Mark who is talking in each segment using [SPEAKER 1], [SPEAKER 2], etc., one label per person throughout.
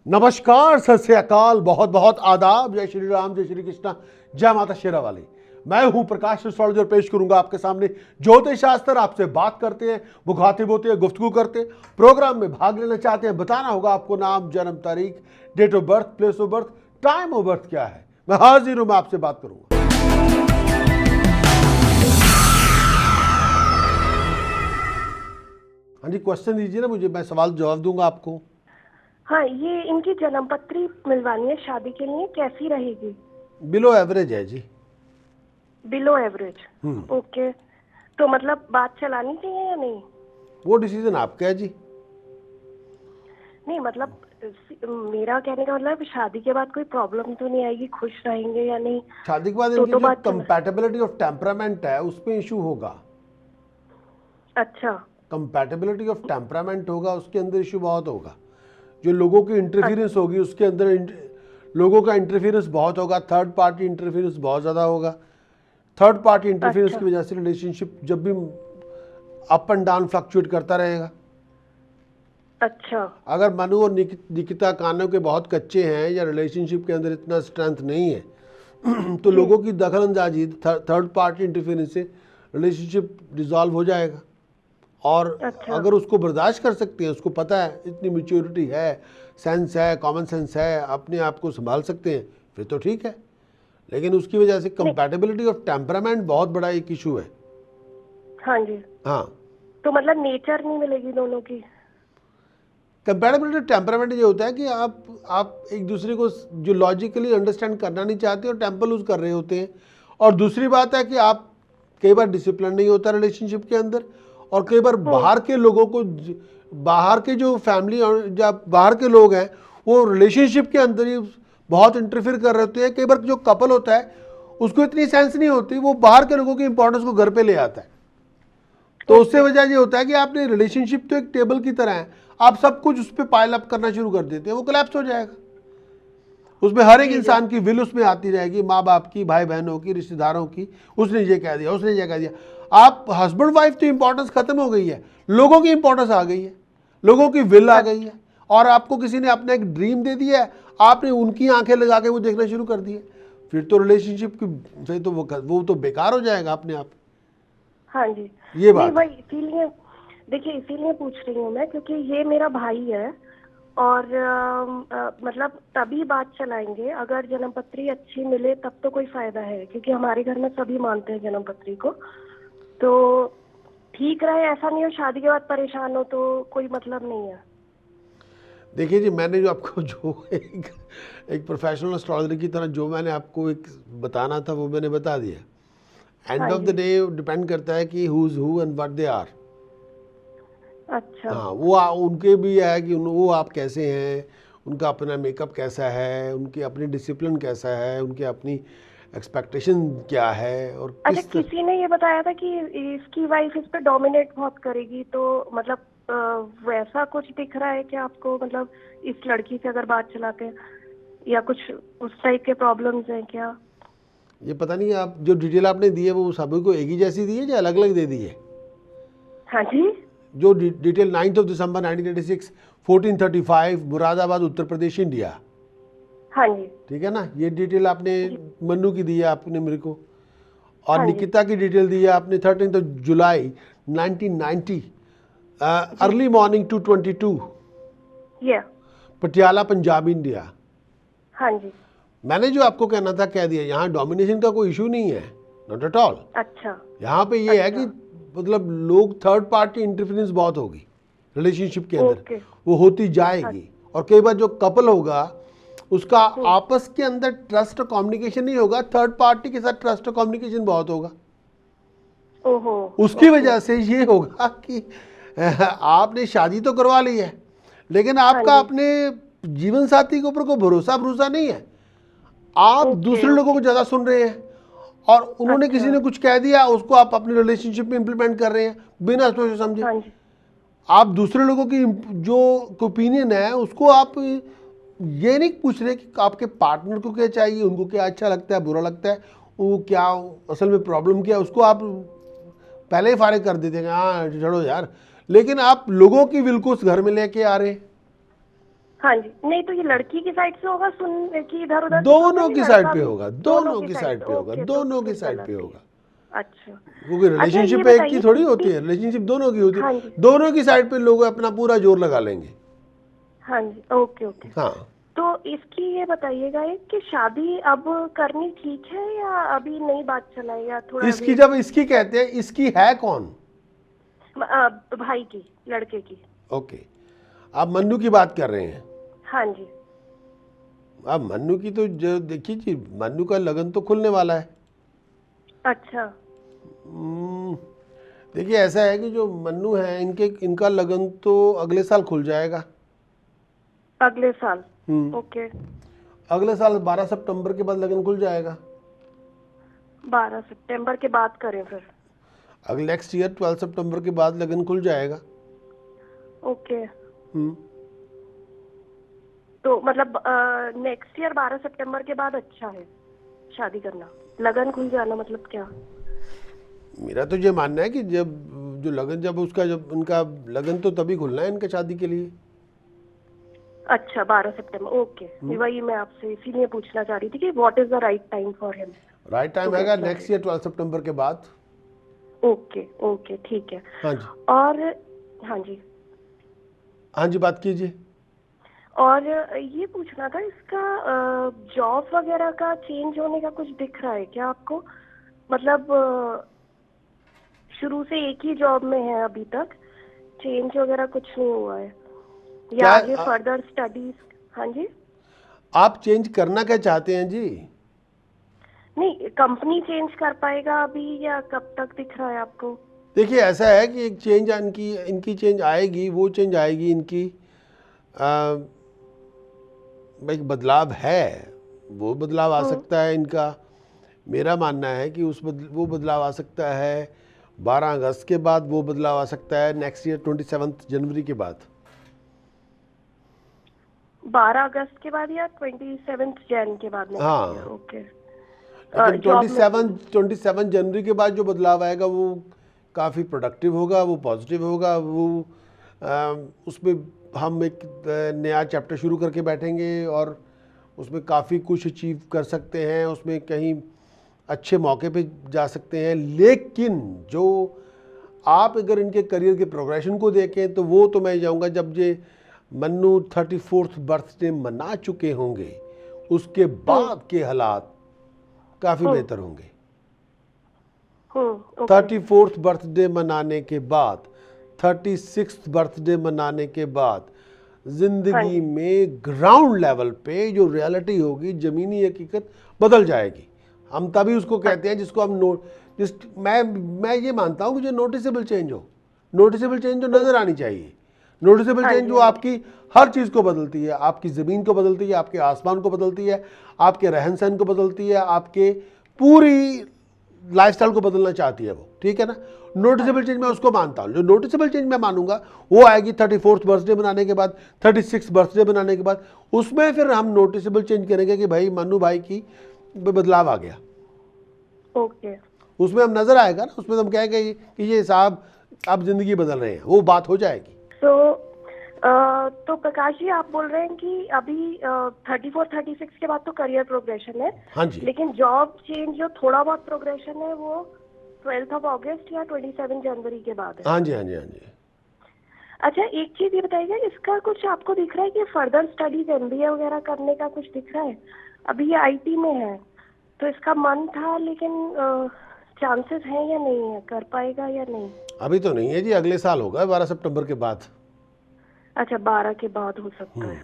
[SPEAKER 1] नमस्कार, सत श्री अकाल, बहुत बहुत आदाब। जय श्री राम, जय श्री कृष्णा, जय माता शेरावाली। मैं हूं प्रकाश एस्ट्रोलॉजर, पेश करूंगा आपके सामने ज्योतिष शास्त्र। आपसे बात करते हैं, मुखातिब होते हैं, गुफ्तगू करते हैं। प्रोग्राम में भाग लेना चाहते हैं, बताना होगा आपको नाम, जन्म तारीख, date of birth, place of birth, time of birth क्या है। मैं हाजिर हूं, मैं आपसे बात करूंगा। हाँ जी, क्वेश्चन दीजिए ना मुझे, मैं सवाल जवाब दूंगा आपको।
[SPEAKER 2] हाँ, ये इनकी जन्मपत्री मिलवानी है शादी के लिए, कैसी रहेगी?
[SPEAKER 1] बिलो एवरेज है जी।
[SPEAKER 2] Below average. ओके, तो मतलब बात चलानी चाहिए या नहीं?
[SPEAKER 1] वो डिसीजन आपका है जी।
[SPEAKER 2] नहीं मतलब मेरा कहने का मतलब शादी के बाद कोई प्रॉब्लम तो नहीं आएगी, खुश रहेंगे या नहीं?
[SPEAKER 1] शादी के बाद
[SPEAKER 2] तो
[SPEAKER 1] इनकी जो
[SPEAKER 2] बात
[SPEAKER 1] कंपैटिबिलिटी ऑफ टेम्परामेंट है उस पर इशू होगा।
[SPEAKER 2] अच्छा,
[SPEAKER 1] कंपैटिबिलिटी ऑफ टेम्परामेंट होगा, उसके अंदर इशू बहुत होगा। जो लोगों की इंटरफेरेंस होगी उसके अंदर लोगों का इंटरफेरेंस बहुत होगा। थर्ड पार्टी इंटरफेरेंस बहुत ज़्यादा होगा। थर्ड पार्टी इंटरफेरेंस की वजह से रिलेशनशिप जब भी अप एंड डाउन फ्लक्चुएट करता रहेगा।
[SPEAKER 2] अच्छा,
[SPEAKER 1] अगर मनु और निकिता कानों के बहुत कच्चे हैं या रिलेशनशिप के अंदर इतना स्ट्रेंथ नहीं है तो लोगों की दखल अंदाजी, थर्ड पार्टी इंटरफेरेंस से रिलेशनशिप डिसॉल्व हो जाएगा। और
[SPEAKER 2] अच्छा,
[SPEAKER 1] अगर उसको बर्दाश्त कर सकते हैं, उसको पता है, इतनी मैच्योरिटी है, सेंस है, कॉमन सेंस है, अपने आप को संभाल सकते हैं, फिर तो ठीक है। लेकिन उसकी वजह से कंपैटिबिलिटी ऑफ टेम्परामेंट बहुत बड़ा एक इशू है।
[SPEAKER 2] हाँ जी।
[SPEAKER 1] हाँ,
[SPEAKER 2] तो मतलब नेचर नहीं मिलेगी दोनों की?
[SPEAKER 1] कंपैटिबिलिटी टेम्परामेंट ये होता है कि आप एक दूसरे को जो लॉजिकली अंडरस्टैंड करना नहीं चाहते और टेम्पर लूज कर रहे होते हैं। और दूसरी बात है कि आप कई बार डिसिप्लिन नहीं होता रिलेशनशिप के अंदर, और कई बार बाहर के लोगों को, बाहर के जो फैमिली और जब बाहर के लोग हैं वो रिलेशनशिप के अंदर ही बहुत इंटरफेयर कर रहे होते हैं। कई बार जो कपल होता है उसको इतनी सेंस नहीं होती, वो बाहर के लोगों की इंपॉर्टेंस को घर पे ले आता है। तो उससे वजह ये होता है कि आपने रिलेशनशिप तो एक टेबल की तरह है, आप सब कुछ उस पर पाइल अप करना शुरू कर देते हैं, वो कोलैप्स हो जाएगा। उसमें हर एक इंसान की विल उसमें आती रहेगी, माँ बाप की, भाई बहनों की, रिश्तेदारों की। उसने ये कह दिया, उसने ये कह दिया। आप हस्बैंड वाइफ तो इंपॉर्टेंस खत्म हो गई है, लोगों की इंपॉर्टेंस आ गई है, लोगों की विल आ गई है। और आपको किसी ने अपना एक ड्रीम दे दिया है, आपने उनकी आंखें लगा के वो देखना शुरू कर दिए, फिर तो रिलेशनशिप की फिर तो वो तो बेकार हो जाएगा अपने आप।
[SPEAKER 2] हाँ जी,
[SPEAKER 1] ये बात
[SPEAKER 2] भाई इसीलिए देखिए, इसीलिए पूछ रही हूँ मैं, क्योंकि ये मेरा भाई है और मतलब तभी बात चलाएंगे अगर जन्मपत्री अच्छी मिले, तब तो कोई फायदा है, क्योंकि हमारे घर में सभी मानते हैं जन्मपत्री को। तो ठीक रहे, ऐसा नहीं हो शादी के बाद परेशान हो तो कोई मतलब नहीं है।
[SPEAKER 1] देखिए जी, मैंने जो आपको जो एक प्रोफेशनल एस्ट्रोलॉजर की तरह जो मैंने आपको एक बताना था वो मैंने बता दिया। End of the day depend करता है कि who is who and what they are.
[SPEAKER 2] अच्छा,
[SPEAKER 1] हाँ, वो उनके भी है कि वो आप कैसे हैं, उनका अपना मेकअप कैसा है, उनकी अपनी डिसिप्लिन कैसा है, उनकी अपनी एक्सपेक्टेशन क्या है। और
[SPEAKER 2] अच्छा, किसी ने ये बताया था कि इसकी वाइफ इस पे डोमिनेट बहुत करेगी, तो मतलब वैसा कुछ दिख रहा है क्या आपको? मतलब इस लड़की से अगर बात चलाते हैं या कुछ उस टाइप के प्रॉब्लम्स हैं क्या?
[SPEAKER 1] ये पता नहीं, आप जो डिटेल आपने दी है वो सभी को एक ही जैसी दी है या अलग अलग दे दी है?
[SPEAKER 2] हाँ जी,
[SPEAKER 1] जो डिटेल 9 दिसंबर 1986 1435 मुरादाबाद उत्तर प्रदेश इंडिया।
[SPEAKER 2] हाँ जी,
[SPEAKER 1] ठीक है ना, ये डिटेल आपने मन्नू की दी है आपने मेरे को। और
[SPEAKER 2] हाँ जी,
[SPEAKER 1] निकिता की डिटेल दी है आपने 13 जुलाई 1990 अर्ली मॉर्निंग 2:22
[SPEAKER 2] ये
[SPEAKER 1] पटियाला पंजाब इंडिया।
[SPEAKER 2] हाँ जी,
[SPEAKER 1] मैंने जो आपको कहना था कह दिया। यहाँ डोमिनेशन का कोई इशू नहीं है, नॉट एट ऑल।
[SPEAKER 2] अच्छा,
[SPEAKER 1] यहाँ पे ये है कि मतलब लोग थर्ड पार्टी इंटरफेरेंस बहुत होगी रिलेशनशिप के अंदर, वो होती जाएगी। और कई बार जो कपल होगा उसका आपस के अंदर ट्रस्ट और कम्युनिकेशन नहीं होगा, थर्ड पार्टी के साथ ट्रस्ट और कम्युनिकेशन बहुत होगा।
[SPEAKER 2] ओहो,
[SPEAKER 1] उसकी वजह से ये होगा कि आपने शादी तो करवा ली है, लेकिन आपका अपने जीवन साथी के ऊपर कोई भरोसा नहीं है। आप दूसरे लोगों को ज़्यादा सुन रहे हैं, और उन्होंने किसी ने कुछ कह दिया उसको आप अपनी रिलेशनशिप में इंप्लीमेंट कर रहे हैं बिना सोचे समझे।
[SPEAKER 2] हाँ जी,
[SPEAKER 1] आप दूसरे लोगों की जो ओपिनियन है उसको आप ये नहीं पूछ रहे कि आपके पार्टनर को क्या चाहिए, उनको क्या अच्छा लगता है, बुरा लगता है, वो क्या असल में प्रॉब्लम क्या है, उसको आप पहले ही फारिग कर देते हैं, हाँ छोड़ो यार। लेकिन आप लोगों की विल को उस घर में लेके आ रहे हैं।
[SPEAKER 2] हाँ जी, नहीं तो ये लड़की की साइड से होगा सुन कि इधर उधर
[SPEAKER 1] दोनों की साइड पे होगा, दोनों की साइड पे होगा,
[SPEAKER 2] ओके, तो
[SPEAKER 1] दोनों की
[SPEAKER 2] फिर
[SPEAKER 1] साइड पे
[SPEAKER 2] गलत ही
[SPEAKER 1] होगा।
[SPEAKER 2] है। अच्छा।
[SPEAKER 1] क्योंकि
[SPEAKER 2] अच्छा
[SPEAKER 1] रिलेशनशिप
[SPEAKER 2] ये
[SPEAKER 1] एक की
[SPEAKER 2] बताइए
[SPEAKER 1] थोड़ी होती
[SPEAKER 2] कि
[SPEAKER 1] है, रिलेशनशिप दोनों की होती है।
[SPEAKER 2] हाँ जी,
[SPEAKER 1] दोनों की साइड पे लोग अपना पूरा जोर लगा लेंगे।
[SPEAKER 2] हाँ जी, ओके ओके।
[SPEAKER 1] हाँ,
[SPEAKER 2] तो इसकी ये बताइएगा एक कि शादी अब करनी ठीक है या अभी नई बात चलाए या थोड़ा
[SPEAKER 1] इसकी
[SPEAKER 2] वेट?
[SPEAKER 1] जब इसकी कहते हैं, इसकी है कौन?
[SPEAKER 2] भाई की, लड़के की।
[SPEAKER 1] ओके, आप मन्नू की बात कर रहे हैं।
[SPEAKER 2] हाँ जी।
[SPEAKER 1] अब मन्नू की तो जो देखिए जी, मन्नू का लगन तो खुलने वाला है।
[SPEAKER 2] अच्छा।
[SPEAKER 1] हम्म, देखिए ऐसा है कि जो मन्नू है, इनका लगन तो अगले साल खुल जाएगा।
[SPEAKER 2] अगले साल?
[SPEAKER 1] हम्म,
[SPEAKER 2] ओके।
[SPEAKER 1] अगले साल 12 सितंबर के बाद लगन खुल जाएगा।
[SPEAKER 2] 12 सितंबर के बाद करें फिर?
[SPEAKER 1] अगले नेक्स्ट ईयर 12 सितंबर के बाद लगन खुल जाएगा।
[SPEAKER 2] ओके।
[SPEAKER 1] हम्म,
[SPEAKER 2] तो मतलब नेक्स्ट ईयर 12 सितंबर के बाद अच्छा है शादी करना, लगन खुल जाना मतलब क्या?
[SPEAKER 1] मेरा तो ये मानना है कि जब जो लगन जब उसका जब उनका लगन तो तभी खुलना है इनके शादी के लिए।
[SPEAKER 2] अच्छा 12 सितंबर, ओके। वही मैं आपसे इसीलिए पूछना चाह रही थी कि what is the right time for him
[SPEAKER 1] right
[SPEAKER 2] to
[SPEAKER 1] time
[SPEAKER 2] get
[SPEAKER 1] आएगा
[SPEAKER 2] मैरिड।
[SPEAKER 1] नेक्स्ट ईयर 12 सितंबर के बाद।
[SPEAKER 2] ओके ओके, ठीक है।
[SPEAKER 1] हाँ जी,
[SPEAKER 2] और हाँ जी,
[SPEAKER 1] हाँ जी, बात कीजिए।
[SPEAKER 2] और ये पूछना था इसका जॉब वगैरह का चेंज होने का कुछ दिख रहा है क्या आपको? मतलब शुरू से एक ही जॉब में है अभी तक, चेंज वगैरह कुछ नहीं हुआ है या
[SPEAKER 1] क्या
[SPEAKER 2] आगे फर्दर स्टडीज? हाँ जी।
[SPEAKER 1] आप चेंज करना क्या चाहते हैं जी?
[SPEAKER 2] नहीं, कंपनी चेंज कर पाएगा अभी या कब तक दिख रहा है आपको?
[SPEAKER 1] देखिए ऐसा है कि एक चेंज इनकी इनकी चेंज आएगी, वो चेंज आएगी इनकी। एक बदलाव है, वो बदलाव आ सकता है इनका। मेरा मानना है कि वो बदलाव आ सकता है 12 अगस्त के बाद, वो बदलाव आ सकता है नेक्स्ट ईयर 27 जनवरी के बाद।
[SPEAKER 2] 12 अगस्त के बाद या 27 जैन के बाद नेक्स्ट ईयर?
[SPEAKER 1] हाँ,
[SPEAKER 2] ओके।
[SPEAKER 1] लेकिन
[SPEAKER 2] जॉब में चेंज?
[SPEAKER 1] 27 जनवरी के बाद जो बदलाव आएगा वो काफ़ी प्रोडक्टिव होगा, वो पॉजिटिव होगा। वो उसमें हम एक नया चैप्टर शुरू करके बैठेंगे और उसमें काफ़ी कुछ अचीव कर सकते हैं, उसमें कहीं अच्छे मौके पे जा सकते हैं। लेकिन जो आप अगर इनके करियर के प्रोग्रेशन को देखें तो वो तो मैं जाऊंगा जब ये मन्नू 34th बर्थडे मना चुके होंगे, उसके बाद के हालात काफ़ी बेहतर होंगे।
[SPEAKER 2] ओके।
[SPEAKER 1] 34th बर्थडे मनाने के बाद, 36th बर्थडे मनाने के बाद
[SPEAKER 2] हाँ
[SPEAKER 1] जिंदगी
[SPEAKER 2] जी।
[SPEAKER 1] में ग्राउंड लेवल पे जो रियलिटी होगी, जमीनी हकीकत बदल जाएगी। हम तभी उसको कहते हैं जिसको हम मैं ये मानता हूं कि जो नोटिसेबल चेंज हो, नोटिसेबल चेंज जो नजर आनी चाहिए, नोटिसेबल
[SPEAKER 2] हाँ
[SPEAKER 1] चेंज
[SPEAKER 2] जी।
[SPEAKER 1] जो
[SPEAKER 2] हाँ जी।
[SPEAKER 1] आपकी हर चीज को बदलती है, आपकी जमीन को बदलती है, आपके आसमान को बदलती है, आपके रहन सहन को बदलती है, आपके पूरी लाइफस्टाइल को बदलना चाहती है वो, ठीक है ना। नोटिसेबल चेंज मैं उसको मानता हूँ। जो नोटिसेबल चेंज मैं मानूंगा वो आएगी 34th बर्थडे बनाने के बाद, 36th बर्थडे बनाने के बाद। उसमें फिर हम नोटिसेबल चेंज करेंगे कि भाई मन्नू भाई की बदलाव आ गया।
[SPEAKER 2] ओके।
[SPEAKER 1] उसमें हम नजर आएगा ना, उसमें हम कहेंगे कि ये साहब आप जिंदगी बदल रहे हैं, वो बात हो जाएगी।
[SPEAKER 2] तो प्रकाश जी आप बोल रहे हैं कि अभी 34 36 के बाद तो करियर प्रोग्रेशन है,
[SPEAKER 1] हाँ जी,
[SPEAKER 2] लेकिन जॉब चेंज जो थोड़ा बहुत प्रोग्रेशन है वो 12 अगस्त या 27 जनवरी के बाद है?
[SPEAKER 1] हाँ जी, हाँ जी, हाँ जी।
[SPEAKER 2] अच्छा एक चीज ये बताइएगा, इसका कुछ आपको दिख रहा है कि फर्दर स्टडीज एमबीए वगैरह करने का कुछ दिख रहा है? अभी ये आईटी में है तो इसका मन था, लेकिन चांसेस हैं या नहीं है, कर पाएगा या नहीं?
[SPEAKER 1] अभी तो नहीं है जी, अगले साल होगा 12 सितंबर के बाद।
[SPEAKER 2] अच्छा 12 के बाद हो सकता है।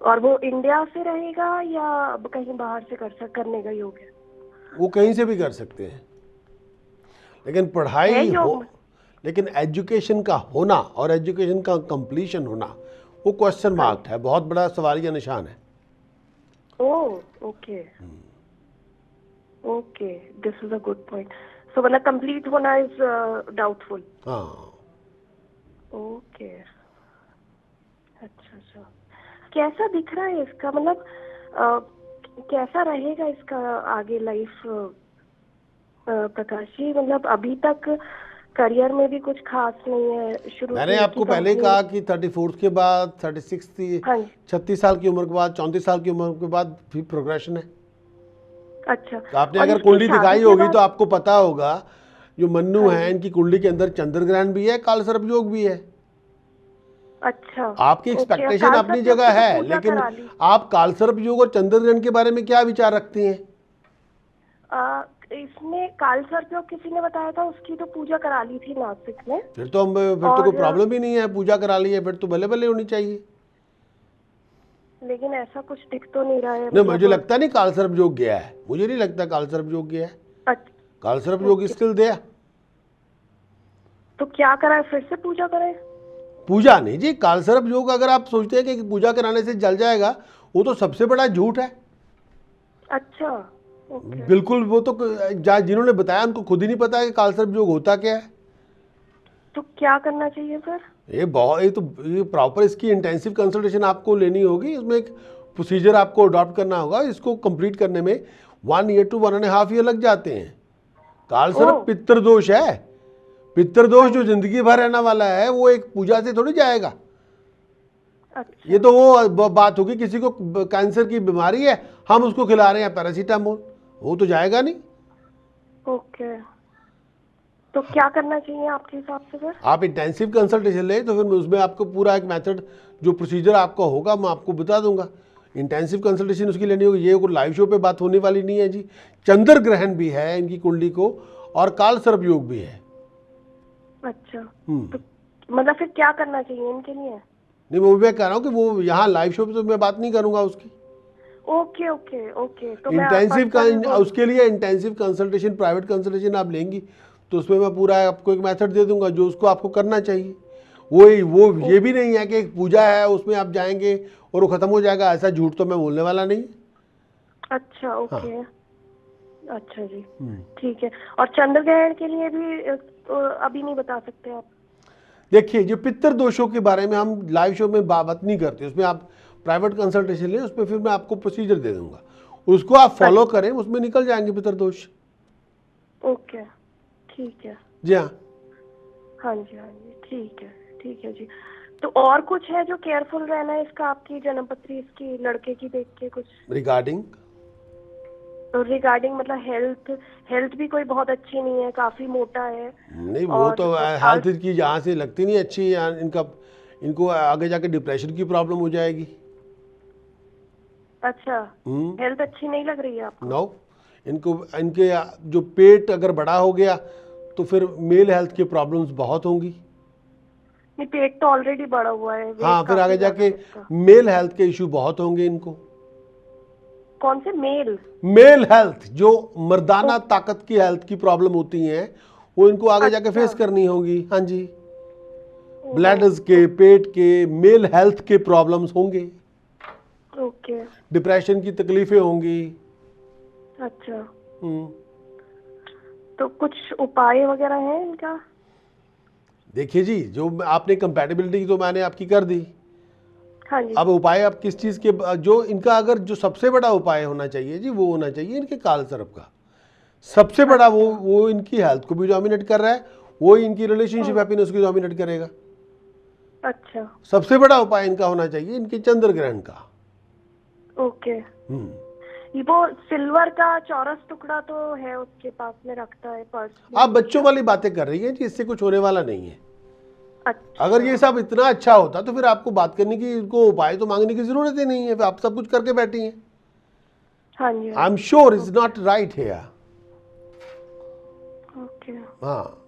[SPEAKER 2] और वो इंडिया से रहेगा या अब कहीं बाहर से करने का योग है?
[SPEAKER 1] वो कहीं से भी कर सकते हैं, लेकिन
[SPEAKER 2] है
[SPEAKER 1] पढ़ाई हो,
[SPEAKER 2] योग?
[SPEAKER 1] लेकिन एजुकेशन का होना और एजुकेशन का कंप्लीशन होना वो क्वेश्चन
[SPEAKER 2] हाँ
[SPEAKER 1] मार्क है, बहुत बड़ा सवालिया निशान है।
[SPEAKER 2] Okay okay, this is a good point. So मतलब कंप्लीट होना इज डाउटफुल।
[SPEAKER 1] हाँ,
[SPEAKER 2] ओके। अच्छा अच्छा, कैसा दिख रहा है इसका, मतलब कैसा रहेगा इसका आगे लाइफ प्रकाश जी? मतलब अभी तक करियर में भी कुछ खास नहीं है। शुरू
[SPEAKER 1] मैंने
[SPEAKER 2] से
[SPEAKER 1] आपको
[SPEAKER 2] एक ही
[SPEAKER 1] पहले
[SPEAKER 2] कंपनी-
[SPEAKER 1] कहा कि 34 के बाद 36
[SPEAKER 2] हाँ जी।
[SPEAKER 1] 36 साल की उम्र के बाद 34 साल की उम्र के बाद फिर प्रोग्रेशन है।
[SPEAKER 2] अच्छा।
[SPEAKER 1] तो आपने
[SPEAKER 2] और
[SPEAKER 1] अगर
[SPEAKER 2] इसकी
[SPEAKER 1] कुंडली
[SPEAKER 2] शादी
[SPEAKER 1] दिखाई
[SPEAKER 2] के
[SPEAKER 1] होगी
[SPEAKER 2] बाद-
[SPEAKER 1] तो आपको पता होगा जो मन्नू
[SPEAKER 2] हाँ
[SPEAKER 1] है
[SPEAKER 2] जी।
[SPEAKER 1] इनकी कुंडली के अंदर चंद्र ग्रहण भी है, काल सर्प योग भी है।
[SPEAKER 2] अच्छा।
[SPEAKER 1] आपकी
[SPEAKER 2] ओके,
[SPEAKER 1] एक्सपेक्टेशन
[SPEAKER 2] काल
[SPEAKER 1] अपनी
[SPEAKER 2] सर्प योग
[SPEAKER 1] जगह
[SPEAKER 2] की तो
[SPEAKER 1] है,
[SPEAKER 2] पूजा
[SPEAKER 1] लेकिन
[SPEAKER 2] करा ली।
[SPEAKER 1] आप काल सर्प योग और चंद्र ग्रहण के बारे में क्या विचार रखती हैं?
[SPEAKER 2] इसमें काल सर्प योग किसी ने बताया था, उसकी तो पूजा करा ली थी नासिक में।
[SPEAKER 1] फिर तो कोई प्रॉब्लम ही नहीं है, पूजा करा ली है फिर तो भले भले होनी चाहिए।
[SPEAKER 2] लेकिन ऐसा कुछ दिख तो नहीं रहा है।
[SPEAKER 1] नहीं, मुझे लगता नहीं काल सर्प योग गया है, मुझे नहीं लगता काल सर्प योग गया है।
[SPEAKER 2] अच्छा,
[SPEAKER 1] काल सर्प योग स्किल दिया।
[SPEAKER 2] तो क्या कराए, फिर से पूजा करें?
[SPEAKER 1] पूजा नहीं जी, काल सर्प योग अगर आप सोचते हैं कि पूजा कराने से जल जाएगा, वो तो सबसे बड़ा झूठ है।
[SPEAKER 2] अच्छा, ओके।
[SPEAKER 1] बिल्कुल, वो तो जिन्होंने बताया उनको खुद ही नहीं पता कि काल सर्प योग होता क्या है।
[SPEAKER 2] तो क्या करना चाहिए फिर?
[SPEAKER 1] ये प्रॉपर इसकी इंटेंसिव कंसल्टेशन आपको लेनी होगी। इसमें एक प्रोसीजर आपको अडॉप्ट करना होगा। इसको कंप्लीट करने में 1 ईयर to 1.5 ईयर लग जाते हैं। काल सर्प
[SPEAKER 2] ओह।
[SPEAKER 1] पितृ दोष है। पितृ दोष जो जिंदगी भर रहने वाला है, वो एक पूजा से थोड़ी जाएगा।
[SPEAKER 2] अच्छा।
[SPEAKER 1] ये तो वो बात होगी, किसी को कैंसर की बीमारी है, हम उसको खिला रहे हैं पैरासीटामोल, वो तो जाएगा नहीं।
[SPEAKER 2] ओके, तो क्या करना चाहिए आपके हिसाब से फिर?
[SPEAKER 1] आप इंटेंसिव कंसल्टेशन लें तो फिर उसमें आपको पूरा एक मेथड, जो प्रोसीजर आपका होगा मैं आपको बता दूंगा। इंटेंसिव कंसल्टेशन उसकी लेनी होगी। ये कोई लाइव शो पे बात होने वाली नहीं है जी। चंद्र ग्रहण भी है इनकी कुंडली को, और काल सर्प योग भी है।
[SPEAKER 2] अच्छा, तो मतलब फिर क्या करना चाहिए इनके लिए?
[SPEAKER 1] नहीं, वो मैं कह रहा हूँ कि वो यहाँ लाइव शो पे तो मैं बात नहीं करूंगा उसकी।
[SPEAKER 2] ओके ओके ओके, तो मैं
[SPEAKER 1] इंटेंसिव
[SPEAKER 2] पर्सनल
[SPEAKER 1] उसके लिए इंटेंसिव कंसल्टेशन, प्राइवेट कंसल्टेशन आप लेंगी तो उसमें मैं पूरा आपको एक मेथड दे दूंगा जो उसको आपको करना चाहिए। वो ये भी नहीं है कि एक पूजा है उसमें आप जाएंगे और वो खत्म हो जाएगा, ऐसा झूठ तो मैं बोलने वाला नहीं।
[SPEAKER 2] अच्छा, ओके। अच्छा जी, ठीक है। और चंद्र ग्रहण के लिए भी अभी नहीं बता सकते आप?
[SPEAKER 1] देखिए, जो पितृ दोषों के बारे में हम लाइव शो में बात नहीं करते, उसमें आप प्राइवेट कंसल्टेशन लें, उसमें फिर मैं आपको प्रोसीजर दे दूंगा, उसको आप फॉलो करें, उसमें निकल जाएंगे पितृ दोष।
[SPEAKER 2] ओके, ठीक है।
[SPEAKER 1] जी हाँ।
[SPEAKER 2] हाँ जी, हाँ जी, ठीक है जी। तो और कुछ है जो केयरफुल रहना है इसका, आपकी जन्मपत्री इसकी लड़के की देख के कुछ
[SPEAKER 1] रिगार्डिंग
[SPEAKER 2] मतलब हेल्थ भी कोई बहुत अच्छी नहीं है, काफी मोटा है।
[SPEAKER 1] नहीं, वो तो हेल्थ की जहाँ से लगती नहीं अच्छी, इनको आगे जाके डिप्रेशन की प्रॉब्लम हो जाएगी।
[SPEAKER 2] अच्छा, हेल्थ अच्छी नहीं लग रही है आपको?
[SPEAKER 1] नो, इनके जो पेट अगर बड़ा हो गया तो फिर मेल हेल्थ की प्रॉब्लम्स बहुत होंगी।
[SPEAKER 2] नहीं, पेट तो ऑलरेडी बड़ा हुआ है।
[SPEAKER 1] हाँ, फिर आगे जाके मेल हेल्थ के इशू बहुत होंगे इनको।
[SPEAKER 2] कौन से?
[SPEAKER 1] मेल हेल्थ, जो मर्दाना ताकत की हेल्थ की प्रॉब्लम होती है, वो इनको आगे जाके फेस करनी होगी। हाँ जी, ब्लैडर्स के, पेट के, मेल हेल्थ के प्रॉब्लम्स होंगे।
[SPEAKER 2] ओके।
[SPEAKER 1] डिप्रेशन की तकलीफें होंगी।
[SPEAKER 2] अच्छा, तो कुछ उपाय वगैरह है इनका?
[SPEAKER 1] देखिए जी, जो आपने कंपैटिबिलिटी तो मैंने आपकी कर दी।
[SPEAKER 2] हाँ जी।
[SPEAKER 1] अब उपाय आप किस चीज़ के, जो इनका अगर जो सबसे बड़ा उपाय होना चाहिए जी, वो होना चाहिए इनके काल सर्प का सबसे बड़ा। वो इनकी हेल्थ को भी डोमिनेट कर रहा है, वो इनकी रिलेशनशिप हैप्पीनेस को डोमिनेट करेगा।
[SPEAKER 2] अच्छा,
[SPEAKER 1] सबसे बड़ा उपाय इनका होना चाहिए इनके चंद्र ग्रहण का।
[SPEAKER 2] ओके। वो सिल्वर का चौरस टुकड़ा तो है उसके पास में, रखता है पर्स में।
[SPEAKER 1] आप बच्चों वाली बातें कर रही हैं जी, इससे कुछ होने वाला नहीं है।
[SPEAKER 2] अच्छा।
[SPEAKER 1] अगर ये सब इतना अच्छा होता तो फिर आपको बात करने की, इनको उपाय तो मांगने की जरूरत ही नहीं है, फिर आप सब कुछ करके बैठी हैं।
[SPEAKER 2] हाँ जी।
[SPEAKER 1] I am sure is not right here.
[SPEAKER 2] Okay
[SPEAKER 1] हाँ,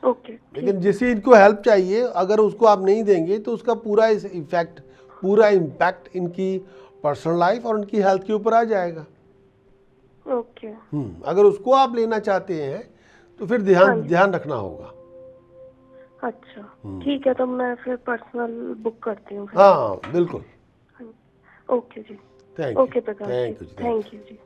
[SPEAKER 2] ओके।
[SPEAKER 1] लेकिन जिससे इनको हेल्प चाहिए, अगर उसको आप नहीं देंगे तो उसका पूरा इफेक्ट, पूरा इम्पैक्ट इनकी पर्सनल लाइफ और उनकी हेल्थ के ऊपर आ जाएगा।
[SPEAKER 2] ओके।
[SPEAKER 1] अगर उसको आप लेना चाहते हैं तो फिर ध्यान रखना होगा।
[SPEAKER 2] अच्छा, ठीक है, तो मैं फिर पर्सनल बुक करती हूँ।
[SPEAKER 1] हाँ बिल्कुल।
[SPEAKER 2] Okay ji.
[SPEAKER 1] Thank
[SPEAKER 2] okay Prakash ji,
[SPEAKER 1] you.
[SPEAKER 2] Thank you ji.